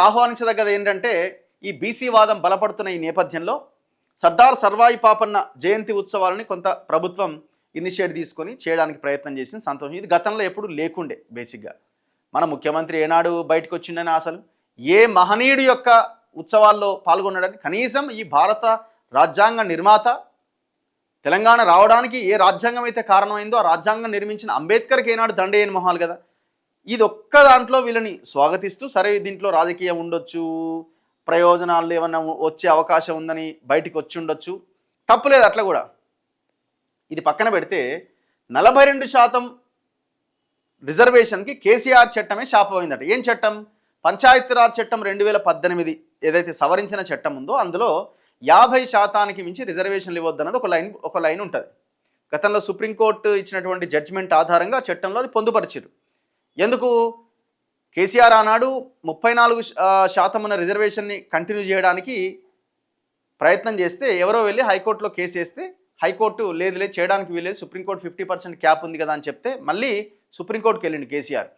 ఆహ్వానించదగ్గది ఏంటంటే ఈ బీసీ వాదం బలపడుతున్న ఈ నేపథ్యంలో సర్దార్ సర్వాయి పాపన్న జయంతి ఉత్సవాలని కొంత ప్రభుత్వం ఇనిషియేట్ తీసుకొని చేయడానికి ప్రయత్నం చేసింది, సంతోషం. ఇది గతంలో ఎప్పుడు లేకుండే. బేసిక్గా మన ముఖ్యమంత్రి ఏనాడు బయటకు వచ్చిండని, అసలు ఏ మహనీయుడి యొక్క ఉత్సవాల్లో పాల్గొనడానికి, కనీసం ఈ భారత రాజ్యాంగ నిర్మాత తెలంగాణ రావడానికి ఏ రాజ్యాంగం అయితే కారణమైందో ఆ రాజ్యాంగం నిర్మించిన అంబేద్కర్కి ఏనాడు దండేయని మొహాలు కదా. ఇది ఒక్క దాంట్లో వీళ్ళని స్వాగతిస్తూ, సరే దీంట్లో రాజకీయం ఉండొచ్చు, ప్రయోజనాలు ఏమన్నా వచ్చే అవకాశం ఉందని బయటికి వచ్చి ఉండొచ్చు, తప్పులేదు అట్లా కూడా. ఇది పక్కన పెడితే 42% రిజర్వేషన్కి కేసీఆర్ చట్టమే శాపమైందట. ఏం చట్టం? పంచాయతీరాజ్ చట్టం 2018 ఏదైతే సవరించిన చట్టం ఉందో అందులో 50% మించి రిజర్వేషన్లు ఇవ్వద్దన్నది ఒక లైన్ ఉంటుంది. గతంలో సుప్రీంకోర్టు ఇచ్చినటువంటి జడ్జిమెంట్ ఆధారంగా చట్టంలో అది పొందుపరిచారు. ఎందుకు? కేసీఆర్ ఆనాడు 34% ఉన్న రిజర్వేషన్ని కంటిన్యూ చేయడానికి ప్రయత్నం చేస్తే ఎవరో వెళ్ళి హైకోర్టులో కేసు వేస్తే హైకోర్టు లేదు చేయడానికి వీలేదు, సుప్రీంకోర్టు 50% క్యాప్ ఉంది కదా అని చెప్తే మళ్ళీ సుప్రీంకోర్టుకి వెళ్ళింది కేసీఆర్.